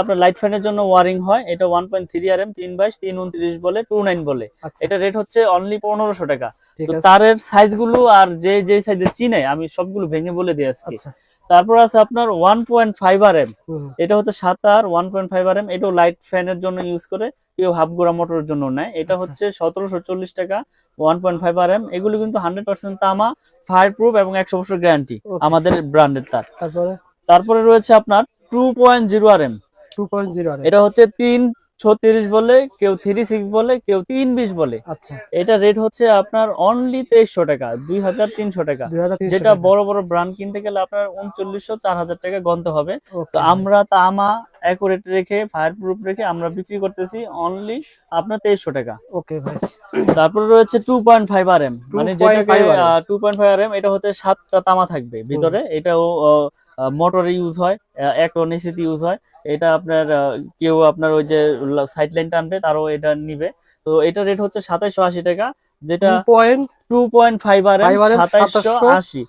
আপনার লাইট ফ্যানের জন্য ওয়ারিং হয়, এটা 1.3 RM 3/329 বলে 29 বলে। এটা রেট হচ্ছে অনলি 1500 টাকা। তো তারের সাইজগুলো আর যে সাইজে চিনে আমি সবগুলো ভেঙে বলে দিই আজকে। তারপর আছে আপনার 1.5 RM, এটা হচ্ছে 7 তার 1.5 RM, এটাও লাইট ফ্যানের জন্য ইউজ করে, কেউ হাফ গোড়া মোটরের জন্য নেয়। এটা হচ্ছে 1740 টাকা 1.5 RM। এগুলো কিন্তু 100% তামা, ফায়ার প্রুফ এবং 100 বছর গ্যারান্টি আমাদের ব্র্যান্ডের তার। তারপরে রয়েছে আপনার 2.0 RM, এটা হচ্ছে 336 বলে, কেউ 36 বলে, কেউ 320 বলে। এটা রেট হচ্ছে আপনার অনলি 2300 টাকা, 2300 টাকা। যেটা বড় বড় ব্র্যান্ড কিনতে গেলে আপনার 3900 4000 টাকা গন্তে হবে। তো আমরা তামা অ্যাকুরেট রেখে, ফায়ার প্রুফ রেখে আমরা বিক্রি করতেছি অনলি আপনার 2300 টাকা। তারপরে রয়েছে 2.5 RM, মানে যেটাকে 2.5 RM, এটা হচ্ছে 7টা তামা থাকবে ভিতরে। এটাও মোটরে ইউজ হয়, এক এসিতে ইউজ হয়। এটা আপনার কেউ আপনার ওই যে সাইড লাইন টানবে তারও এটা নিবে। তো এটা রেট হচ্ছে 2780 টাকা, যেটা 2.5 RM 2780।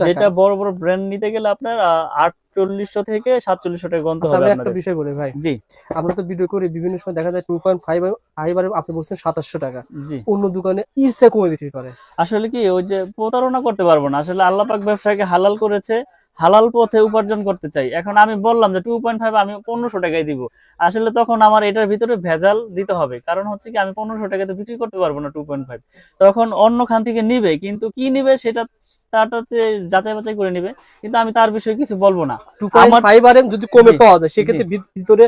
যেটা বড় বড় ব্র্যান্ড নিতে গেলে আপনার 4800 থেকে 4700 টাকা গন্তে হবে। আমি একটা বিষয় বলি ভাই, জি আমরা তো ভিডিও করি, বিভিন্ন সময় দেখা যায় 2.5 RM আপনি বলছেন 2700 টাকা, অন্য দোকানে এর চেয়ে কমে বিক্রি করে। আসলে কি ওই যে প্রতারণা করতে পারবো না, আসলে আল্লাহ পাক ব্যবসাকে হালাল করেছে, হালাল পথে উপার্জন করতে চাই। এখন আমি বললাম যে 2.5 আমি 1500 টাকায় দিব, আসলে তখন আমার এটার ভিতরে ভেজাল দিতে হবে। কারণ হচ্ছে কি আমি 1500 টাকায় তো বিক্রি করতে পারবো না 2.5, তখন অন্য খান থেকে নিবে, কিন্তু কি নিবে সেটা তারটাতে যাচাই বাছাই করে নিবে, কিন্তু আমি তার বিষয়ে কিছু বলবো না। 2.5 RM যদি কমে পাওয়া যায় সেক্ষেত্রে ভিতরে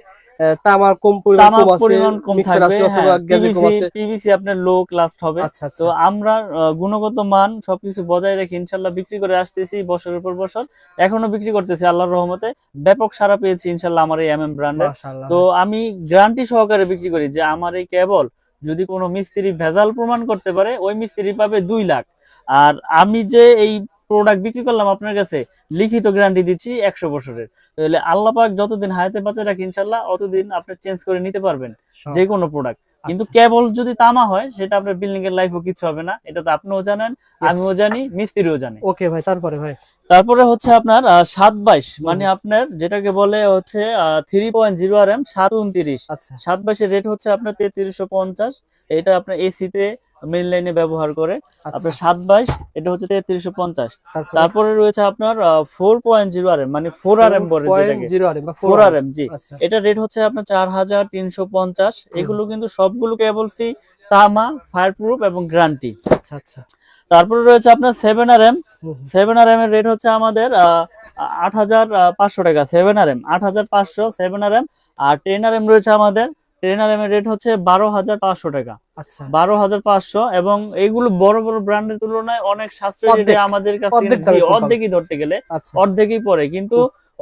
তামার কম পরিমাণ কম থাকবে, অথবা গ্যাজে কম আছে, পিভিসি আপনার লো ক্লাস হবে। তো আমরা গুণগত মান সবকিছু বজায় রেখে ইনশাআল্লাহ বিক্রি করে আসতেছি বছরের পর বছর, এখনো বিক্রি করতেছি আল্লাহর রহমতে। ব্যাপক সাড়া পেয়েছি ইনশাআল্লাহ আমার এই MM ব্র্যান্ডে। তো আমি গ্যারান্টি সহকারে বিক্রি করি যে আমার এই কেবল যদি কোনো মিস্ত্রি ভেজাল প্রমাণ করতে পারে, ওই মিস্ত্রি পাবে 2 লাখ। আর আমি যে এই প্রোডাক্ট বিক্রি করলাম আপনার কাছে, লিখিত গ্যারান্টি দিচ্ছি 100 বছরের। তাহলে আল্লাহ পাক যতদিন হায়াতে বাঁচে রাখে ইনশাআল্লাহ অতদিন আপনি চেঞ্জ করে নিতে পারবেন যে কোনো প্রোডাক্ট। কিন্তু কেবল যদি তামা হয় সেটা আপনার বিল্ডিং এর লাইফও কিছু হবে না, এটা তো আপনিও জানেন, আমিও জানি, মিস্ত্রিও জানে। ওকে ভাই, তারপরে হচ্ছে আপনার 722, মানে আপনার যেটাকে বলে হচ্ছে 3.0 RM 729। 722 এর রেট হচ্ছে আপনার 3350। এটা আপনার এসিতে মেইন লাইনে ব্যবহার করে আপনার 722, এটা হচ্ছে 3350। তারপরে রয়েছে আপনার 4.0 RM, মানে 4 RM বলে যেটাকে 4 RM, জি। এটা রেট হচ্ছে আপনার 4350। এগুলো কিন্তু সবগুলো কেবলসি তামা, ফায়ার প্রুফ এবং গ্যারান্টি। তারপরে রয়েছে আপনার 7 RM। 7 RM এর রেট হচ্ছে আমাদের 8500 টাকা। 7 RM 8500 7 RM। আর 10 RM রয়েছে আমাদের, 10 RM এর রেট হচ্ছে 12500 টাকা। 12500, এবং এইগুলো বড় বড় ব্র্যান্ডের তুলনায় অনেক সাশ্রয়ী রেটে আমাদের কাছে অর্ধেকই ধরতে গেলে অর্ধেকই পড়ে। কিন্তু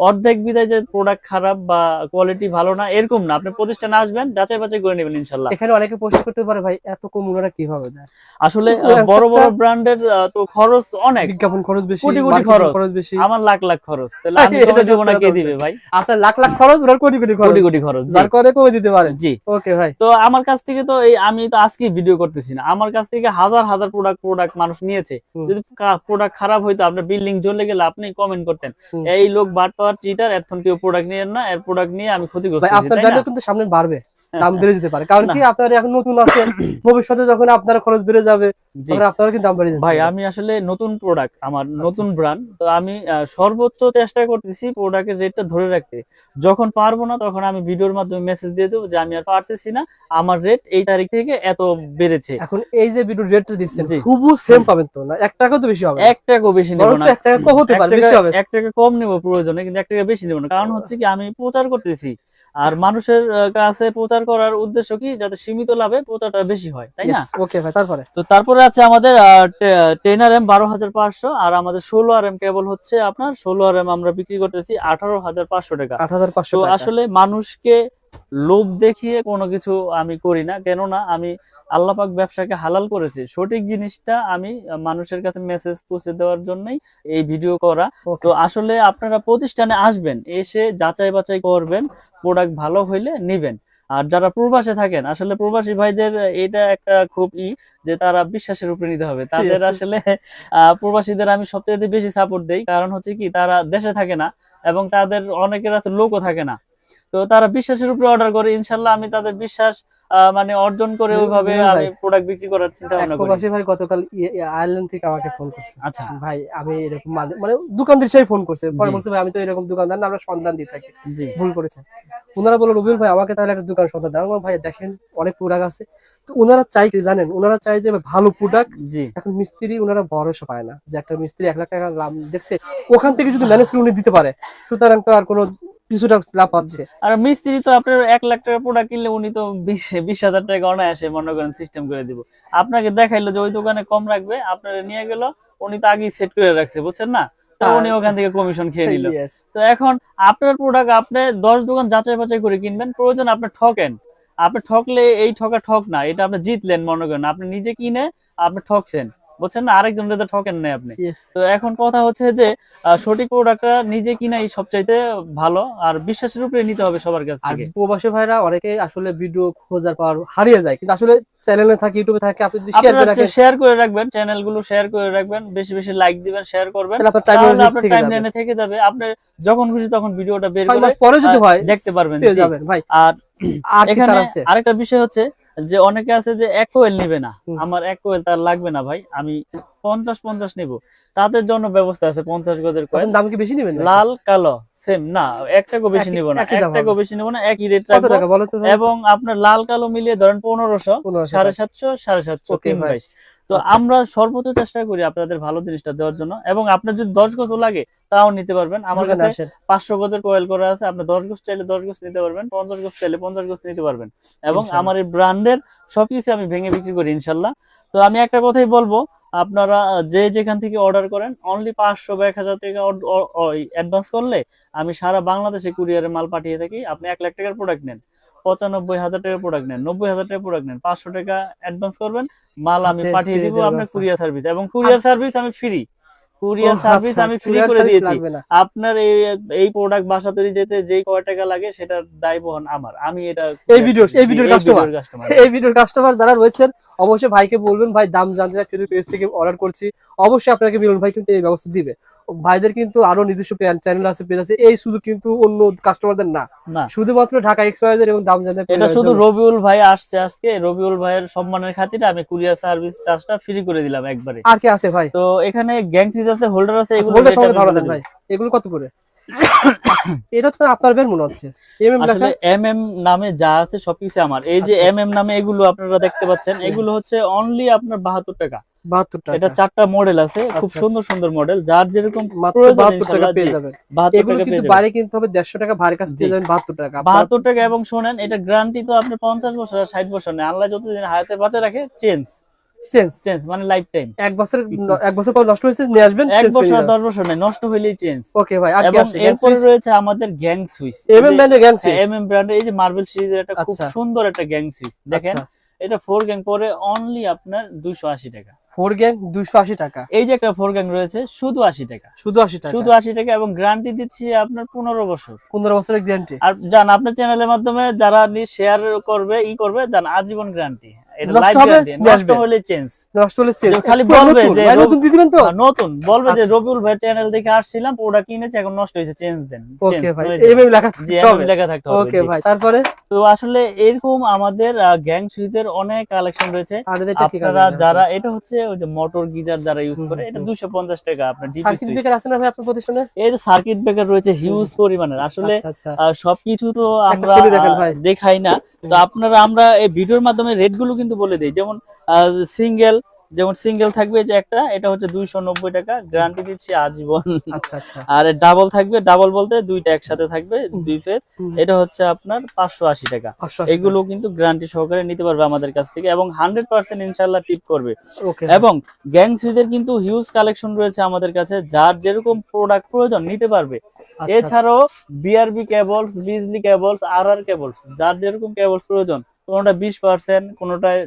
অর্ধেক বিদায় যে প্রোডাক্ট খারাপ বা কোয়ালিটি ভালো না এরকম না, আপনি প্রতিষ্ঠানে আসবেন, যাচাই বাছাই করে নেবেন ইনশাআল্লাহ। এখানে অনেকে প্রশ্ন করতে পারে ভাই এত কম ওনারা কিভাবে দেয়? আসলে বড় বড় ব্র্যান্ডের তো খরচ অনেক, বিজ্ঞাপন খরচ বেশি, কোটি কোটি খরচ বেশি, আমার লাখ লাখ খরচ, তাহলে আমি কমে দেব না, কে দিবে ভাই? আপনার লাখ লাখ খরচ, ওনার কোটি কোটি খরচ, যার করে কমে দিতে পারেন। জি ওকে ভাই। তো আমার কাছ থেকে তো এই আমি তো আজকে ভিডিও করতেছি না, আমার কাছ থেকে হাজার হাজার প্রোডাক্ট মানুষ নিয়েছে। যদি প্রোডাক্ট খারাপ হইতো, আপনার বিল্ডিং জ্বলে গেলে আপনি কমেন্ট করতেন এই লোক বাটপার চিটার, এখন কেউ প্রোডাক্ট নিয়েন না, এর প্রোডাক্ট নিয়ে আমি ক্ষতিগ্রস্ত হই। আপনার ভ্যালু কিন্তু সামনে বাড়বে, দাম বেড়ে যেতে পারে, কারণ কি আপনারা এখন নতুন আছেন, ভবিষ্যতে যখন আপনার খরচ বেড়ে যাবে তখন আপনারা কিন্তু দাম বেড়ে যাবে। ভাই আমি আসলে নতুন প্রোডাক্ট, আমার নতুন ব্র্যান্ড, তো আমি সর্বোচ্চ চেষ্টা করতেছি প্রোডাক্টের রেটটা ধরে রাখতে। যখন পারবো না তখন আমি ভিডিওর মাধ্যমে মেসেজ দিয়ে দেবো যে আমি আর পারতেছি না, আমার রেট এই তারিখ থেকে এত বেড়েছে। এখন এই যে ভিডিও রেটটা দিচ্ছেন হুবহু সেম পাবেন তো না? 1 টাকা তো বেশি হবে, 1 টাকাও বেশি নেব না, 1 টাকা কম হতে পারে, বেশি হবে, 1 টাকা কম নেব প্রয়োজনে, কিন্তু 1 টাকা বেশি নেব না। কারণ হচ্ছে কি আমি প্রচার করতেছি, আর মানুষের কাছে প্রচার করার উদ্দেশ্য কি, যাতে সীমিত লাভে প্রচারটা বেশি হয়, তাই না? ওকে ভাই। তারপরে আছে আমাদের 10 RM 12500, আর আমাদের 16 RM কেবল হচ্ছে আপনার 16 RM আমরা বিক্রি করতেছি 18500 টাকা। তো আসলে মানুষকে লোভ দেখিয়ে কোনো কিছু আমি করি না, কেননা আমি আল্লাহ পাক ব্যবসাকে হালাল করেছে, সঠিক জিনিসটা আমি মানুষের কাছে মেসেজ পৌঁছে দেওয়ার জন্যই এই ভিডিও করা। তো আসলে আপনারা প্রতিষ্ঠানে আসবেন, এসে যাচাই বাছাই করবেন, প্রোডাক্ট ভালো হইলে নিবেন। আর যারা প্রবাসে থাকেন, আসলে প্রবাসী ভাইদের এটা একটা খুব যে তারা বিশ্বাসের উপরে নিতে হবে তাদের। আসলে প্রবাসীদের আমি সবচেয়ে বেশি সাপোর্ট দেই, কারণ হচ্ছে কি তারা দেশে থাকে না এবং তাদের অনেকের আছে লোকও থাকে না। তো তারা বিশ্বাসের উপরে অর্ডার করে, ইনশাল্লাহ আমি তাদের বিশ্বাস মানে অর্জন করে ওইভাবে আমি প্রোডাক্ট বিক্রি করার চিন্তা ভাবনা করি। প্রবাসী ভাই গতকাল আয়ারল্যান্ড থেকে আমাকে ফোন করছে। আচ্ছা ভাই আমি এরকম মানে দোকানদার সেই ফোন করছে, পরে বলছে ভাই আমি তো এরকম দোকানদার না, আমরা সন্ধান দিয়ে থাকি, ভুল করেছেন। ওনারা বলল রবিউল ভাই আমাকে তাহলে একটা দোকান সন্ধান দেন। ভাই দেখেন অনেক প্রোডাক্ট আছে, তো ওনারা চাই কি জানেন, ওনারা চাই যে ভালো প্রোডাক্ট। এখন মিস্ত্রি ওনারা ভরসা পায় না যে একটা মিস্ত্রি 1 লাখ টাকা লাভ দেখছে, ওখান থেকে যদি ম্যানেজ করে উনি দিতে পারে, সুতরাং তো আর কোনো কিছুটা লাভ পাচ্ছে। আর মিস্ত্রি তো আপনার 1 লাখ টাকা প্রোডাক্ট কিনলে উনি তো 20,000 টাকা অনায়াসে মনে করেন সিস্টেম করে দিব। আপনাকে দেখাইলো যে ওই দোকানে কম রাখবে, আপনারা নিয়ে গেল, উনি তো আগেই সেট করে রাখছে, বুঝছেন না, তো উনি ওখান থেকে কমিশন খেয়ে নিল। তো এখন আপনার প্রোডাক্ট আপনি 10 দোকান যাচাই বাছাই করে কিনবেন, প্রয়োজন আপনি ঠকেন, আপনি ঠকলে এই ঠক না, এটা আপনি জিতলেন মনে করেন, আপনি নিজে কিনে আপনি ঠকছেন, বুঝছেন না, আরেকজনের তো ঠকেন নাই আপনি। তো এখন কথা হচ্ছে যে সঠিক প্রোডাক্টটা নিজে কিনাই সবচাইতে ভালো, আর বিশ্বাসের উপরে নিতে হবে সবার কাছ থেকে। প্রবাসী ভাইরা অনেকে আসলে ভিডিও খোঁজার পর হারিয়ে যায়, কিন্তু আসলে চ্যানেলে থাকে, ইউটিউবে থাকে, আপনি যদি শেয়ার করে রাখবেন, চ্যানেলগুলো শেয়ার করে রাখবেন, বেশি বেশি লাইক দিবেন, শেয়ার করবেন, তাহলে আপনার টাইমলাইনে থেকে যাবে, আপনি যখন খুশি তখন ভিডিওটা বের করে পরে যদি হয় দেখতে পারবেন ভাই। আর এখানে আরেকটা বিষয় হচ্ছে যে অনেকে আছে যে 1 কোয়েল নিবে না, আমার 1 কোয়েল তার লাগবে না ভাই, আমি 50 নিব, তাদের জন্য ব্যবস্থা আছে 50 গজের কোয়েল। দাম কি বেশি নেবেন? লাল কালো সেম না, 1 টাকা বেশি নিব না, 1 টাকা বেশি নিব না, একই রেট রাখবো। এবং আপনার লাল কালো মিলিয়ে ধরেন 1500, 750, 750, 322। তো আমরা সর্বোচ্চ চেষ্টা করি আপনাদের ভালো জিনিসটা দেওয়ার জন্য, এবং আপনার যদি 10 গজ লাগে তাও নিতে পারবেন, আমার কাছে 500 গজের কোয়েল করা আছে, আপনি 10 গজ চাইলে 10 গজ নিতে পারবেন, 50 গজ চাইলে 50 গজ নিতে পারবেন, এবং আমার এই ব্র্যান্ডের সবকিছু আমি ভেঙে বিক্রি করি ইনশাল্লাহ। তো আমি একটা কথাই বলবো, আপনারা যে যেখান থেকে অর্ডার করেন অনলি 500 বা 1000 টাকা অ্যাডভান্স করলে আমি সারা বাংলাদেশে কুরিয়ারে মাল পাঠিয়ে থাকি। আপনি 1 লাখ টাকার প্রোডাক্ট নেন, 95,000 টাকার প্রোডাক্ট নেন, 90,000 টাকার প্রোডাক্ট নেন, 500 টাকা অ্যাডভান্স করবেন, মাল আমি পাঠিয়ে দিব আপনার কুরিয়ার সার্ভিস, এবং কুরিয়ার সার্ভিস আমি ফ্রি, কুরিয়ার সার্ভিস আমি ফ্রি করে দিয়েছি। আপনার এই প্রোডাক্ট বাসা তৈরি যেতে যেই কয় টাকা লাগে সেটার দায় বহন আমার, আমি এটা এই ভিডিওর কাস্টমার যারা রয়েছেন অবশ্যই ভাইকে বলবেন, ভাই দাম জানতে চাই, ফেসবুক পেজ থেকে অর্ডার করছি, অবশ্যই আপনাকে মিলন ভাই কিন্তু এই ব্যবস্থা দিবে। ভাইদের কিন্তু আরো নিজস্ব চ্যানেল আছে, পেজ আছে, এই শুধু কিন্তু অন্য কাস্টমারদের না, শুধুমাত্র ঢাকা এক্সওয়াইজেড এবং দাম জানতে এটা শুধু রবিউল ভাই আসছে আজকে, রবিউল ভাইয়ের সম্মানের খাতিরে আমি কুরিয়ার সার্ভিস চার্জটা ফ্রি করে দিলাম একবারে। আর কি আছে ভাই? তো এখানে গ্যাং সুইচ আছে, হোল্ডার আছে, হোল্ডার সঙ্গে ধরা দেন ভাই, এগুলো কত করে? এটা তো আপনার বের মনে হচ্ছে, আসলে এমএম নামে যা আছে সবকিছু আমার। এই যে এমএম নামে এগুলো আপনারা দেখতে পাচ্ছেন, এগুলো হচ্ছে অনলি আপনার 72 টাকা। 72 টাকা। এটা 4টা মডেল আছে, খুব সুন্দর সুন্দর মডেল, যার যেরকম প্রয়োজন 72 টাকা পেয়ে যাবেন। এগুলো কিন্তু বাইরে কিনতে হবে 150 টাকা, ভারী কাছে পেয়ে যাবেন 72 টাকা। 72 টাকা। এবং শুনেন, এটা গ্যারান্টি তো আপনি 50 বছর আর 60 বছর নেই, আল্লাহ যতদিন হায়াতে বাঁচা রাখে, চেঞ্জ মানে লাইফ টাইম। 1 বছর পর নষ্ট হয়েছে নিয়ে আসবেন, 1 বছর আর 10 বছর নাই, নষ্ট হইলেই চেঞ্জ। ওকে ভাই, আর কি আছে? এরপরে রয়েছে আমাদের গ্যাং সুইচ, এমএম ব্র্যান্ডের গ্যাং সুইচ। এমএম ব্র্যান্ডের এই যে মার্বেল সিরিজের একটা খুব সুন্দর একটা গ্যাং সুইচ দেখেন, এটা 4 গ্যাং পরে অনলি আপনার 280 টাকা। 4 গ্যাং 280 টাকা। এই যে একটা 4 গ্যাং রয়েছে শুধু 80 টাকা, শুধু 80 টাকা, শুধু 80 টাকা, এবং গ্যারান্টি দিচ্ছি আপনার 15 বছর। 15 বছরের গ্যারান্টি। আর জান আপনার চ্যানেলের মাধ্যমে যারা শেয়ার করবে করবে, জান আজীবন গ্যারান্টি। এটা লাইফ গ্যারান্টি, নষ্ট হলে চেঞ্জ, নষ্ট হলে চেঞ্জ। খালি বলবে যে নতুন দিয়ে দিবেন তো, নতুন বলবে যে রবিউল ভাই চ্যানেল দেখে আসছিলাম, প্রোডাক্ট কিনেছি, এখন নষ্ট হয়েছে, চেঞ্জ দেন। ওকে ভাই, এমএম লেখা থাকতে হবে, লেখা থাকতে হবে। ওকে ভাই, তারপরে তো আসলে এরকম আমাদের গ্যাং সুইচের অনেক কালেকশন রয়েছে। আপনারা যারা, এটা হচ্ছে ওই যে মোটর গিজার যারা ইউজ করে, এটা 250 টাকা। আপনার সার্কিট ব্রেকার আছে না ভাই আপনার প্রতিষ্ঠানে? এই যে সার্কিট ব্রেকার রয়েছে হিউজ পরিমাণের, আসলে সবকিছু তো আমরা দেখাই না, তো আপনারা আমরা এই ভিডিওর মাধ্যমে রেট গুলো কিন্তু বলে দিই। যেমন সিঙ্গেল থাকবে যে একটা, এটা হচ্ছে 290 টাকা, গ্যারান্টি দিচ্ছি আজীবন। আর ডাবল থাকবে, ডাবল বলতে দুইটা একসাথে থাকবে, 2 ফেজ, এটা হচ্ছে আপনার 580 টাকা। এগুলো কিন্তু গ্যারান্টি সহকারে নিতে পারবে আমাদের কাছ থেকে, এবং 100% ইনশাআল্লাহ টিপ করবে। এবং গ্যাং সুইচের কিন্তু হিউজ কালেকশন রয়েছে আমাদের কাছে, যার যেরকম প্রোডাক্ট প্রয়োজন নিতে পারবে। এছাড়াও বিআরবি কেবলস, বিজলি কেবলস, আরআর কেবলস, যার যেরকম কেবলস প্রয়োজন, কোনোটা 20%, কোনোটায়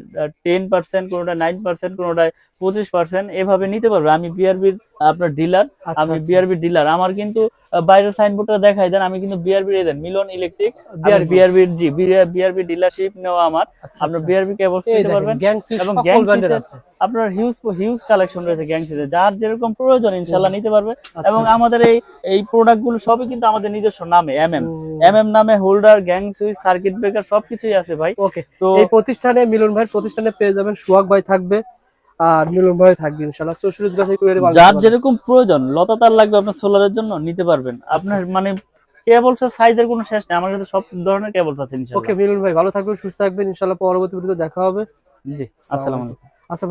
10%, কোনোটা 9%, কোনোটায় 25%, এভাবে নিতে পারবে। আমি বিআরবির আপনার ডিলার, আমি বিআরবি ডিলার। আমার কিন্তু বাইরের সাইনবোর্ডটা দেখাই দেন, আমি কিন্তু বিআরবি দেন মিলন ইলেকট্রিক, বিআরবি জি বিআরবি ডিলারশিপ নেওয়া আমার। আপনার বিআরবি কেবলস নিতে পারবেন এবং আপনার হিউজ কালেকশন রয়েছে গ্যাংসিতে, যার যেরকম প্রয়োজন ইনশাআল্লাহ নিতে পারবে। এবং আমাদের এই প্রোডাক্টগুলো সবই কিন্তু আমাদের নিজস্ব নামে, এমএম নামে holder, gang switch, circuit breaker সবকিছুই আছে ভাই। ওকে, তো এই প্রতিষ্ঠানে মিলন ভাই প্রতিষ্ঠানে পেয়ে যাবেন, সোহাগ ভাই থাকবে আর মিলন ভাই থাকবে ইনশাআল্লাহ। 64 জেলা থেকে যার যেরকম প্রয়োজন, লতা তার লাগবে আপনার সোলারের জন্য নিতে পারবেন। আপনার মানে কেবলস এর সাইজের কোনো শেষ নেই, আমার কাছে সব ধরনের কেবলস আছে ইনশাআল্লাহ। ওকে মিলন ভাই, ভালো থাকবেন, সুস্থ থাকবেন, ইনশাআল্লাহ পরবর্তী ভিডিওতে দেখা হবে। জি, আসসালামু আলাইকুম। আচ্ছা।